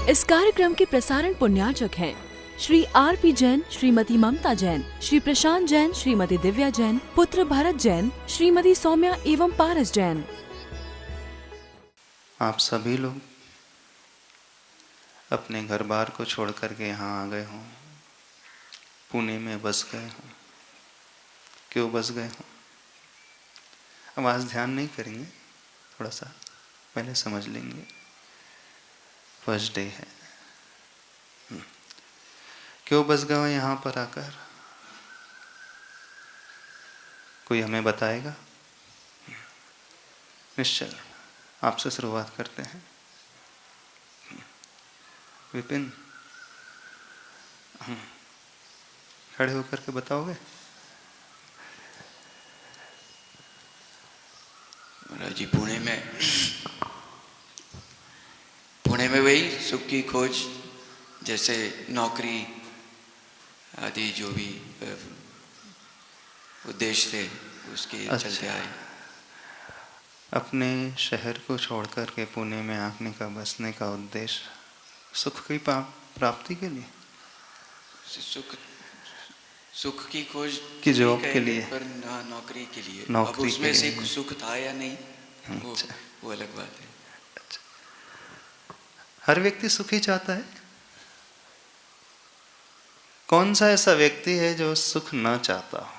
इस कार्यक्रम के प्रसारण पुण्यार्चक हैं श्री R.P. जैन, श्रीमती ममता जैन, श्री प्रशांत जैन, श्रीमती दिव्या जैन, पुत्र भरत जैन, श्रीमती सौम्या एवं पारस जैन। आप सभी लोग अपने घर बार को छोड़ करके यहाँ आ गए हों, पुणे में बस गए हों। क्यों बस गए हों? अब आज ध्यान नहीं करेंगे, थोड़ा सा पहले समझ लेंगे। फर्स्ट डे है। क्यों बस गए हो यहाँ पर आकर? कोई हमें बताएगा? निश्चल, आपसे शुरुआत करते हैं। विपिन, खड़े होकर के बताओगे? महाराज जी, पुणे में वही सुख की खोज, जैसे नौकरी आदि जो भी उद्देश्य थे उसके चलते आए। अपने शहर को छोड़कर के पुणे में आने का, बसने का उद्देश्य सुख की प्राप्ति के लिए, सुख की खोज की जॉब के लिए, पर नौकरी के लिए। नौकरी अब उसमें के से लिए। सुख था या नहीं, वो अलग बात है। अच्छा। हर व्यक्ति सुखी चाहता है। कौन सा ऐसा व्यक्ति है जो सुख न चाहता हो?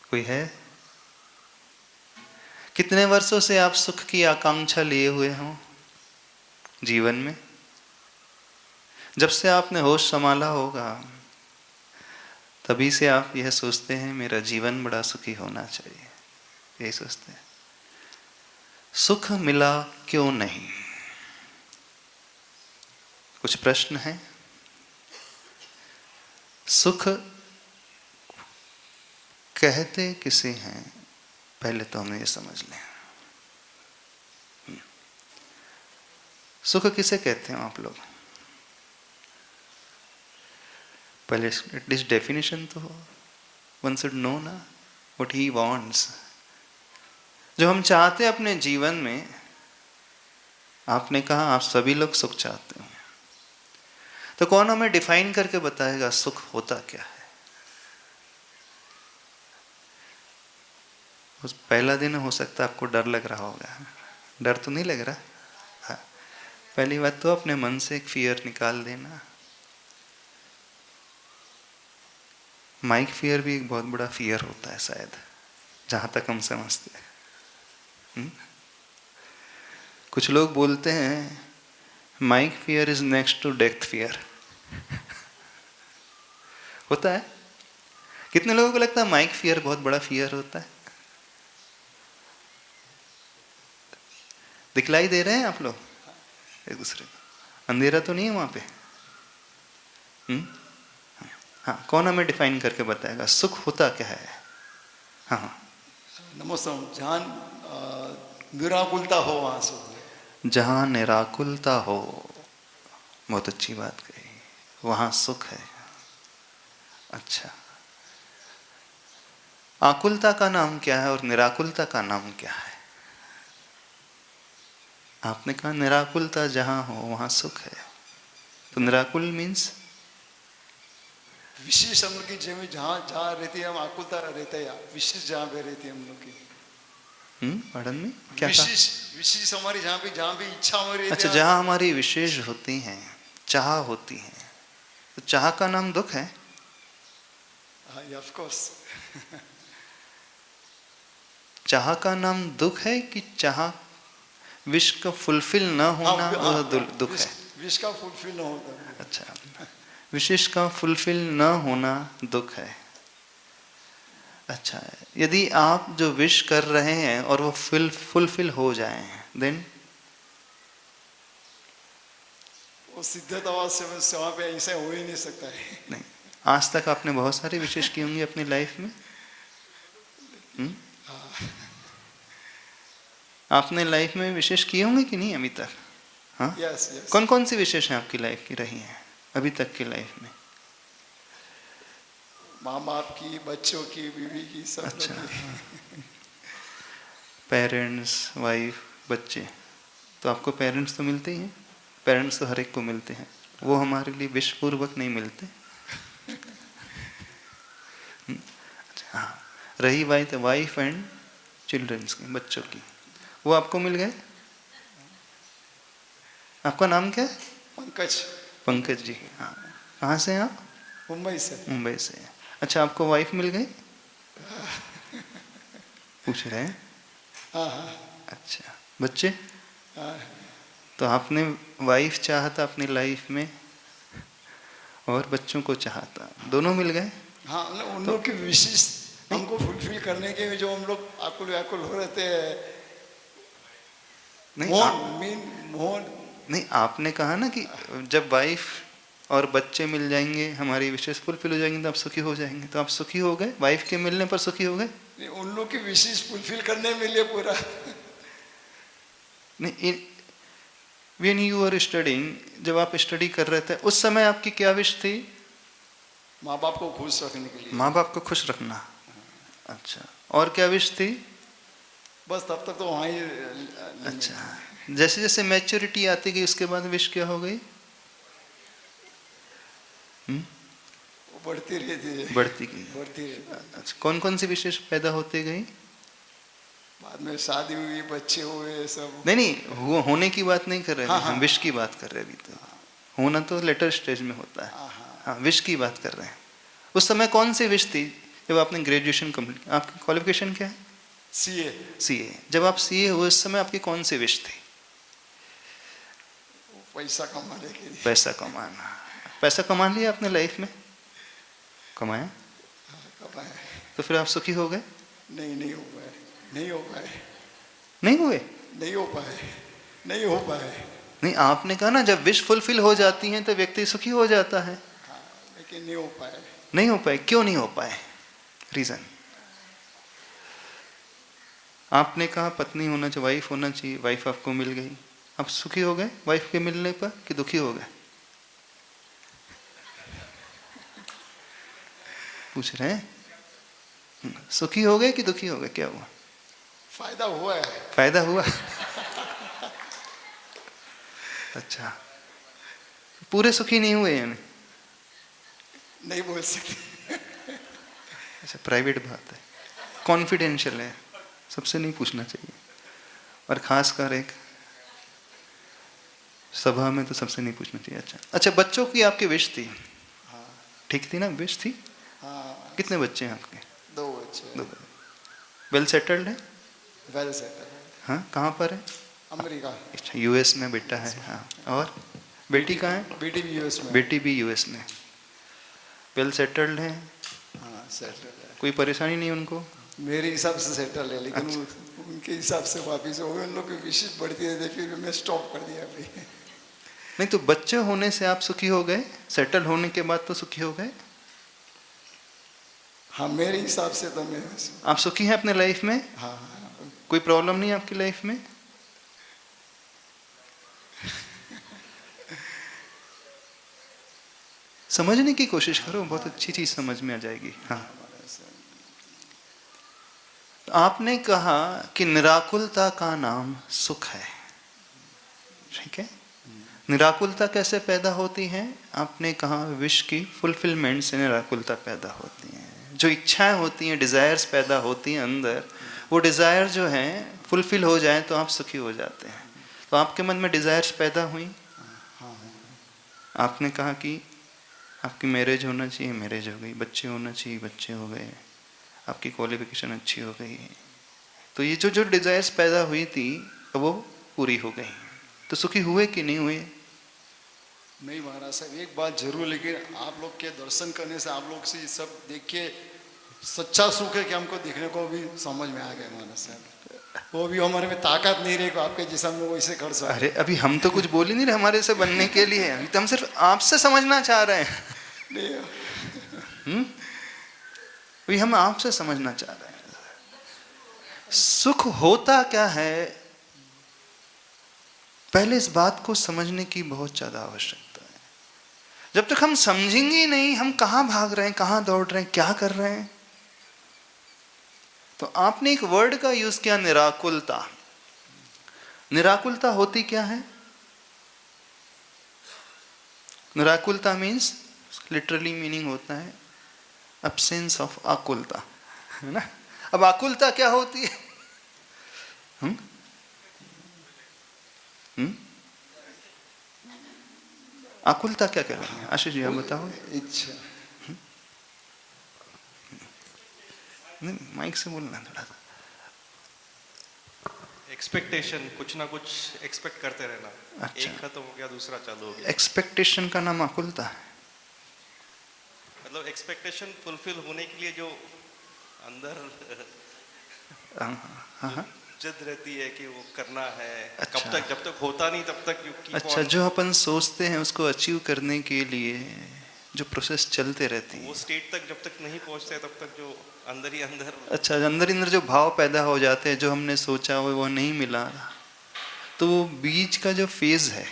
कोई है? कितने वर्षों से आप सुख की आकांक्षा लिए हुए हो जीवन में? जब से आपने होश संभाला होगा तभी से आप यह सोचते हैं मेरा जीवन बड़ा सुखी होना चाहिए, यही सोचते हैं। सुख मिला क्यों नहीं? कुछ प्रश्न है? सुख कहते किसे हैं, पहले तो हमें ये समझ लें। सुख किसे कहते हैं आप लोग? पहले एटलीस्ट डेफिनेशन तो वन शुड नो ना, व्हाट ही वांट्स। जो हम चाहते हैं अपने जीवन में, आपने कहा आप सभी लोग सुख चाहते हो, तो कौन हमें डिफाइन करके बताएगा सुख होता क्या है? उस पहला दिन हो सकता है आपको डर लग रहा होगा। डर तो नहीं लग रहा? हाँ। पहली बात तो अपने मन से एक फियर निकाल देना। माइक फियर भी एक बहुत बड़ा फियर होता है शायद, जहां तक हम समझते हैं। कुछ लोग बोलते हैं mic fear is next to death fear. होता है? कितने लोगों को लगता है माइक फियर बहुत बड़ा फियर होता है? दिखलाई दे रहे हैं आप लोग एक दूसरे को? अंधेरा तो नहीं है वहां पे? हाँ, कौन हमें डिफाइन करके बताएगा सुख होता क्या है? हाँ, नमस्ते। जहाँ निराकुलता हो वहाँ सुख है। जहाँ निराकुलता हो, बहुत अच्छी बात कही, वहाँ सुख है। अच्छा, आकुलता का नाम क्या है और निराकुलता का नाम क्या है? आपने कहा निराकुलता जहाँ हो वहाँ सुख है, तो निराकुल मीन्स विशेष हम लोग की जमीन जहाँ जहाँ रहती है, हम आकुलता रहते हैं। विशेष जहाँ पे रहती है हम लोग की। पढ़न में क्या विशेष हमारी जहाँ भी इच्छा हमारी। अच्छा, जहाँ हमारी विशेष होती हैं, चाह होती है, तो चाह का नाम दुख है? Of course. चाह का नाम दुख है कि चाह विश का फुलफिल न होना दुख है? विश का फुलफिल न होता। अच्छा, विशेष का फुलफिल न होना दुख है। अच्छा, यदि आप जो विश कर रहे हैं और वो फुलफिल हो जाए, देन वो सिद्धता से वहाँ पे ऐसा हो ही नहीं सकता है। नहीं। आज तक आपने बहुत सारे विशेष किए होंगे अपनी लाइफ में। आपने लाइफ में विशेष किए होंगे कि नहीं अभी तक? हाँ, yes. कौन कौन सी विशेष हैं आपकी लाइफ की रही हैं अभी तक की लाइफ में? माँ बाप की, बच्चों की, बीवी की, सब अच्छा, की। पेरेंट्स, वाइफ, बच्चे, तो आपको पेरेंट्स तो मिलते ही हैं, पेरेंट्स तो हर एक को मिलते हैं, वो हमारे लिए विशपूर्वक नहीं मिलते। अच्छा, हाँ, रही बात वाइफ एंड चिल्ड्रंस की, बच्चों की, वो आपको मिल गए। आपका नाम क्या है? पंकज। पंकज जी, हाँ। कहाँ से हैं आप? मुंबई से। मुंबई से। अच्छा, आपको वाइफ मिल गई? पूछ रहे हैं? हाँ हाँ। अच्छा, बच्चे? हाँ। तो आपने वाइफ चाहता अपनी लाइफ में और बच्चों को चाहता, दोनों मिल गए। हाँ, उन लोग की विशेष हमको फुलफिल करने के जो हम लोग आकुल व्याकुल हो रहते हैं। नहीं, नहीं, आपने कहा ना कि जब वाइफ और बच्चे मिल जाएंगे, हमारी विशेष फुलफिल हो जाएंगे, तो आप सुखी हो जाएंगे। तो आप सुखी हो गए, वाइफ के मिलने पर सुखी हो गए? उन लोग की विशेष फुलफिल करने में लिए पूरा नहीं। व्हेन यू आर स्टडिंग, जब आप स्टडी कर रहे थे उस समय आपकी क्या विश थी? माँ बाप को खुश रखने के लिए। माँ बाप को खुश रखना। अच्छा, और क्या विश थी? बस तब तक तो वहाँ ही। अच्छा, जैसे जैसे मैच्योरिटी आती गई उसके बाद विश क्या हो गई? वो बढ़ती रहती बढ़ती गई। बढ़ती रहती। अच्छा, कौन कौन सी विशेष पैदा होती गई? बाद में शादी हुई, बच्चे हुए, सब। नहीं नहीं, वो होने की बात नहीं कर रहे हैं, हाँ, हम विश की बात कर रहे हैं। अभी तो होना तो लेटर स्टेज में होता है। हाँ, विश की बात कर रहे हैं। उस समय कौन सी विश थी जब आपने ग्रेजुएशन कंप्लीट? आपकी क्वालिफिकेशन क्या है? सीए। सीए। जब आप सीए हुए उस समय आपकी कौन सी विश थी? पैसा कमाने के लिए। पैसा कमाना। पैसा कमा लिया आपने लाइफ में? कमाया? कमाया। तो फिर आप सुखी हो गए? नहीं हो पाए। नहीं हो पाए। नहीं हुए? नहीं हो पाए। नहीं हो पाए। नहीं, आपने कहा ना जब विश फुलफिल हो जाती है तो व्यक्ति सुखी हो जाता है। हाँ, लेकिन नहीं हो पाए। नहीं हो पाए, क्यों नहीं हो पाए? रीजन? आपने कहा पत्नी होना चाहिए, वाइफ होना चाहिए, वाइफ आपको मिल गई, आप सुखी हो गए वाइफ के मिलने पर कि दुखी हो गए? पूछ रहे हैं, सुखी हो गए कि दुखी हो गए? क्या हुआ? फायदा हुआ है। फायदा हुआ। अच्छा, पूरे सुखी नहीं हुए यानी? नहीं बोल सकते। अच्छा, प्राइवेट बात है, कॉन्फिडेंशियल है, सबसे नहीं पूछना चाहिए, और खासकर एक सभा में तो सबसे नहीं पूछना चाहिए। अच्छा, बच्चों की आपकी विश थी? हाँ। ठीक थी ना विश थी? हाँ। कितने बच्चे हैं आपके? 2 बच्चे। 2। वेल सेटल्ड है? Well settle. हाँ, कहाँ पर है? अमेरिका। अच्छा, यूएस में बेटा है। हाँ, और बेटी कहाँ है? बेटी भी यूएस में। बेटी भी यूएस में। वेल सेटल्ड है? हाँ, सेटल है। कोई परेशानी नहीं उनको? मेरे हिसाब से सेटल है, लेकिन उनके हिसाब से वापिस हो गए। उन लोग की विशेष बढ़ती रहती, फिर मैं स्टॉप कर दिया अभी। नहीं, तो बच्चे होने से आप सुखी हो गए, सेटल होने के बाद तो सुखी हो गए? हाँ, मेरे हिसाब से तो मैं। आप सुखी हैं अपने लाइफ में? हाँ। कोई प्रॉब्लम नहीं आपकी लाइफ में? समझने की कोशिश करो, बहुत अच्छी चीज समझ में आ जाएगी। हाँ, आपने कहा कि निराकुलता का नाम सुख है, ठीक है? निराकुलता कैसे पैदा होती है? आपने कहा विश की फुलफिलमेंट से निराकुलता पैदा होती है। जो इच्छाएं होती हैं, डिजायर्स पैदा होती हैं अंदर, वो डिजायर जो हैं फुलफिल हो जाएं तो आप सुखी हो जाते हैं। तो आपके मन में डिजायर्स पैदा हुई, आपने कहा कि आपकी मैरिज होना चाहिए, मैरिज हो गई, बच्चे होना चाहिए, बच्चे हो गए, आपकी क्वालिफिकेशन अच्छी हो गई। तो ये जो डिजायर्स पैदा हुई थी वो पूरी हो गई, तो सुखी हुए कि नहीं हुए? नहीं महाराज साहब, एक बात जरूर, लेकिन आप लोग के दर्शन करने से, आप लोग से सब देख के सच्चा सुख है कि हमको देखने को भी समझ में आ गया महाराज साहब। वो भी हमारे में ताकत नहीं रही आपके जैसा हम लोग वैसे कर सकते। अरे अभी हम तो कुछ बोल ही नहीं रहे हमारे से बनने के लिए, अभी तो हम सिर्फ आपसे समझना चाह रहे हैं। अभी हम आपसे समझना चाह रहे हैं सुख होता क्या है। पहले इस बात को समझने की बहुत ज्यादा आवश्यकता है। जब तक हम समझेंगे ही नहीं हम कहां भाग रहे हैं, कहां दौड़ रहे हैं, क्या कर रहे हैं। तो आपने एक वर्ड का यूज किया, निराकुलता। निराकुलता होती क्या है? निराकुलता मीन्स लिटरली मीनिंग होता है एब्सेंस ऑफ आकुलता, है ना। अब आकुलता क्या होती है? हुँ? हुँ? आकुलता क्या कह रहे हैं आशीष जी, आप बताओ। इच्छा। नहीं, माइक से बोलना थोड़ा सा। एक्सपेक्टेशन, कुछ ना कुछ एक्सपेक्ट करते रहना। अच्छा। एक खत्म हो गया दूसरा चालू हो गया। एक्सपेक्टेशन का नाम आकुलता है। मतलब एक्सपेक्टेशन फुलफिल होने के लिए जो अंदर हाँ। जिद रहती है कि वो करना है। अच्छा। कब तक, जब तक होता नहीं तब तक you keep अच्छा, on। जो अपन सोचते हैं उसको अचीव करने के लिए जो प्रोसेस चलते रहती है, वो स्टेट तक जब तक नहीं पहुंचते तब तक जो अंदर ही अंदर। अच्छा, अंदर अंदर जो भाव पैदा हो जाते हैं, जो हमने सोचा वो नहीं मिला, तो वो बीच का जो फेज है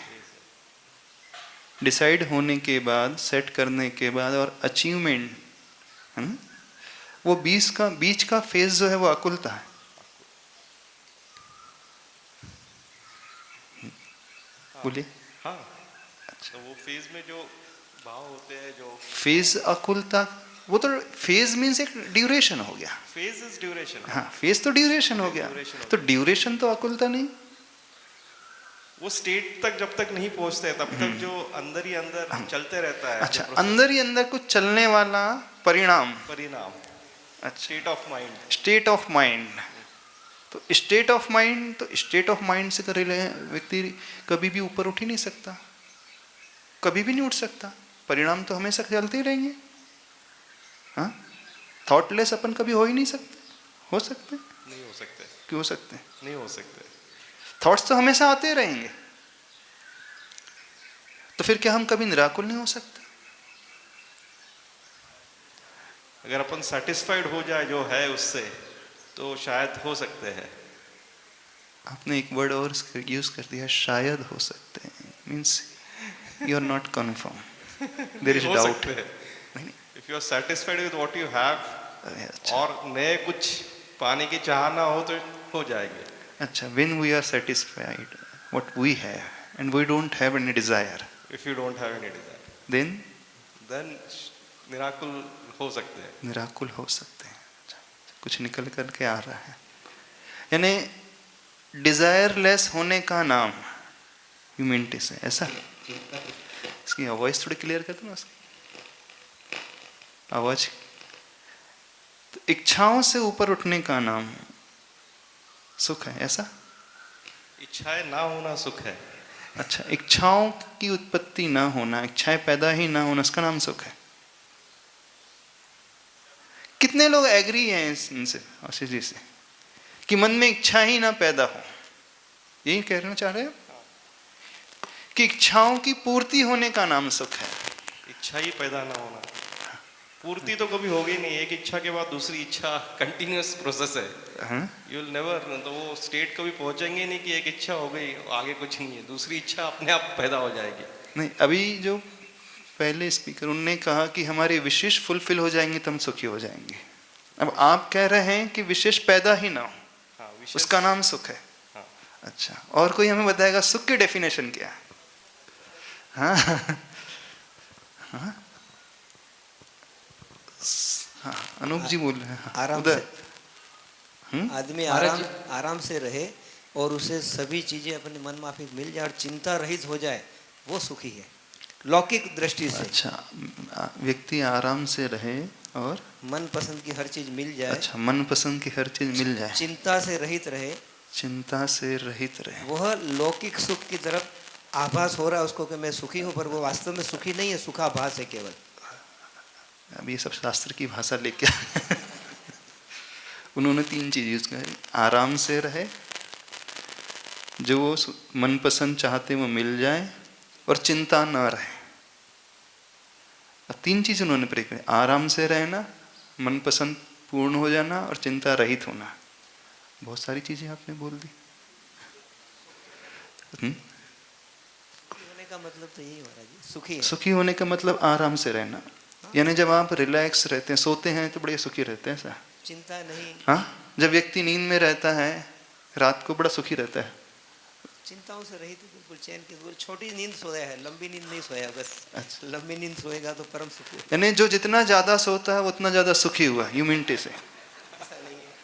डिसाइड होने के बाद, सेट करने के बाद और अचीवमेंट, है ना, वो बीच का फेज जो है वो आकुलता है। बोलिए। हाँ, तो वो फेज में जो भाव होते हैं, जो फेज आकुलता, वो तो फेज मीन्स एक ड्यूरेशन हो गया। Phase is duration. हाँ, फेज तो ड्यूरेशन हो गया, तो ड्यूरेशन तो आकुलता नहीं। वो स्टेट तक जब तक नहीं पहुंचते तब तक जो अंदर ही अंदर चलते रहता है। अच्छा, अंदर ही अंदर कुछ चलने वाला परिणाम। अच्छा, state of mind. State of mind. तो स्टेट ऑफ माइंड, तो स्टेट ऑफ माइंड से कर व्यक्ति कभी भी ऊपर उठ ही नहीं सकता, कभी भी नहीं उठ सकता। परिणाम तो हमेशा चलते ही रहेंगे। हाँ, थॉटलेस अपन कभी हो ही नहीं सकते। हो सकते? नहीं हो सकते। क्यों हो सकते? नहीं हो सकते। थॉट्स तो हमेशा आते रहेंगे, तो फिर क्या हम कभी निराकुल नहीं हो सकते? अगर अपन सेटिस्फाइड हो जाए जो है उससे, तो शायद हो सकते हैं। आपने एक वर्ड और यूज कर दिया, शायद हो सकते हैं। Means you are not confirm, there is doubt. If you are satisfied with what you have, अच्छा, और नए कुछ पाने की चाह ना हो तो हो जाएगी। अच्छा, when we are satisfied what we have and we don't have any desire, If you don't have any desire, then मिराकुल हो सकते हैं। निराकुल हो सकते हैं। अच्छा, कुछ निकल कर के आ रहा है, यानी डिजायरलेस होने का नाम ह्यूमैनिटी है, ऐसा। इसकी आवाज थोड़ी क्लियर कर दो ना, उसकी आवाज। तो इच्छाओं से ऊपर उठने का नाम सुख है, ऐसा। इच्छाएं ना होना सुख है। अच्छा, इच्छाओं की उत्पत्ति ना होना, इच्छाएं पैदा ही ना होना, उसका नाम सुख है। कितने लोग एग्री हैं इनसे, आशीष जी से, कि मन में इच्छा ही ना पैदा हो? यही कहना चाह रहे हो कि इच्छाओं की पूर्ति होने का नाम सुख है। इच्छा ही पैदा ना होना, पूर्ति तो कभी होगी नहीं। एक इच्छा के बाद दूसरी इच्छा कंटिन्यूअस प्रोसेस है। यू विल नेवर, तो वो स्टेट कभी पहुंचेंगे नहीं कि एक इच्छा हो गई आगे कुछ नहीं है, दूसरी इच्छा अपने आप पैदा हो जाएगी। नहीं, अभी जो पहले स्पीकर उनने कहा कि हमारे विशेष फुलफिल हो जाएंगे तो हम सुखी हो जाएंगे। अब आप कह रहे हैं कि विशेष पैदा ही ना हो, हाँ, उसका नाम सुख है। हाँ। अच्छा, और कोई हमें बताएगा सुख की डेफिनेशन क्या है? हाँ, हाँ, हाँ, अनूप जी बोल रहे हैं। आराम उधर। से आदमी आराम से रहे और उसे सभी चीजें अपने मन माफिक मिल जाए और चिंता रहित हो जाए, वो सुखी है लौकिक दृष्टि से। अच्छा, व्यक्ति आराम से रहे और मन पसंद की हर चीज मिल जाए। अच्छा, मन पसंद की हर चीज मिल जाए, चिंता से रहित रहे, चिंता से रहित रहे, वह लौकिक सुख की तरफ आभास हो रहा है उसको कि मैं सुखी हूं, पर वो वास्तव में सुखी नहीं है, सुखाभास है केवल। अब ये सब शास्त्र की भाषा लेके उन्होंने 3 चीज यूज करी। आराम से रहे, जो वो मनपसंद चाहते वो मिल जाए, और चिंता न रहे। अब 3 चीज उन्होंने प्रयोग करी, आराम से रहना, मनपसंद पूर्ण हो जाना और चिंता रहित होना। बहुत सारी चीजें आपने बोल दी। होने का मतलब तो यही महाराज जी, सुखी है। सुखी होने का मतलब आराम से रहना, यानी जब आप रिलैक्स रहते हैं, सोते हैं तो बड़े सुखी रहते हैं, ऐसा। चिंता नहीं। हाँ, जब व्यक्ति नींद में रहता है रात को बड़ा सुखी रहता है, चिंताओं से रहित है, बिल्कुल चैन की, बिल्कुल छोटी नींद सोया है, लंबी नींद नहीं सोया बस। अच्छा। लंबी नींद सोएगा तो परम सुख होगा। यानी जो जितना ज्यादा सोता है उतना ज्यादा सुखी हुआ, यू मीन टू से? ऐसा नहीं है,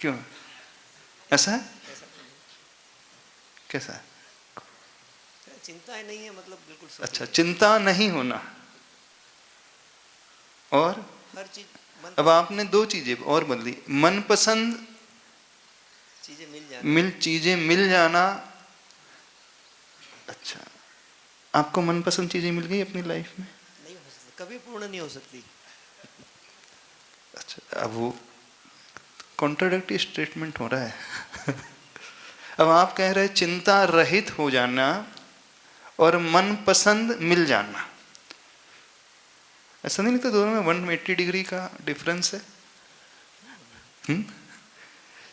क्यों ऐसा है? ऐसा नहीं है। कैसा है? चिंता नहीं है मतलब बिल्कुल सुखी अच्छा, है। चिंता नहीं होना और हर चीज मन अब आपने दो चीजें और बदली, मनपसंद चीजें मिल जाए। चीजें मिल जाना। अच्छा, आपको मनपसंद चीजें मिल गई अपनी लाइफ में? नहीं हो सकती, कभी पूर्ण नहीं हो सकती। अच्छा, अब वो कॉन्ट्राडिक्टरी स्टेटमेंट हो रहा है। अब आप कह रहे हैं चिंता रहित हो जाना और मनपसंद मिल जाना, ऐसा नहीं लगता दोनों में 180 डिग्री का डिफरेंस है?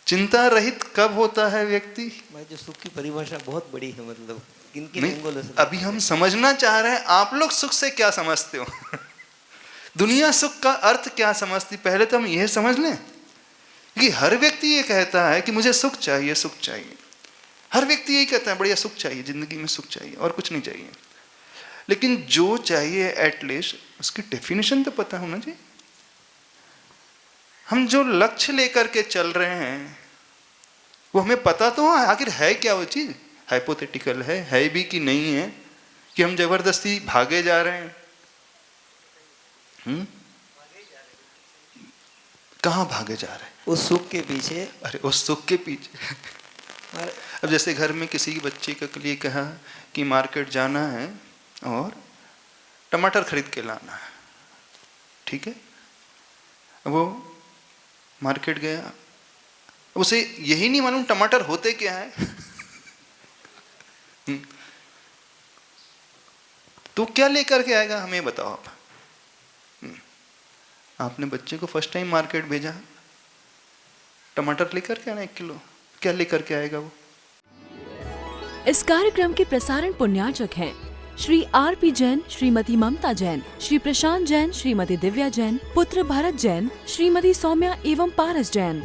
चिंता रहित कब होता है व्यक्ति? मैं जो सुख की परिभाषा बहुत बड़ी है, मतलब किन किन नहीं, एंगलों से अभी हम समझना चाह रहे हैं आप लोग सुख से क्या समझते हो। दुनिया सुख का अर्थ क्या समझती, पहले तो हम यह समझ लें कि हर व्यक्ति ये कहता है कि मुझे सुख चाहिए, सुख चाहिए। हर व्यक्ति यही कहता है बढ़िया सुख चाहिए, जिंदगी में सुख चाहिए और कुछ नहीं चाहिए। लेकिन जो चाहिए एटलीस्ट उसकी डेफिनेशन तो पता होना चाहिए। हम जो लक्ष्य लेकर के चल रहे हैं वो हमें पता तो है आखिर है क्या वो चीज। हाइपोथेटिकल है भी कि नहीं है, कि हम जबरदस्ती भागे जा रहे हैं? कहाँ भागे जा रहे हैं? उस सुख के पीछे। अरे उस सुख के पीछे। अब जैसे घर में किसी बच्चे के लिए कहा कि मार्केट जाना है और टमाटर खरीद के लाना है, ठीक है? वो मार्केट गया, उसे यही नहीं मालूम टमाटर होते क्या है। तो क्या लेकर के आएगा हमें बताओ आप? आपने बच्चे को फर्स्ट टाइम मार्केट भेजा, टमाटर लेकर के आना 1 किलो, क्या लेकर के आएगा वो? इस कार्यक्रम के प्रसारण पुण्यार्चक हैं श्री आर.पी. जैन, श्रीमती ममता जैन, श्री प्रशांत जैन, श्रीमती दिव्या जैन, पुत्र भरत जैन, श्रीमती सौम्या एवं पारस जैन।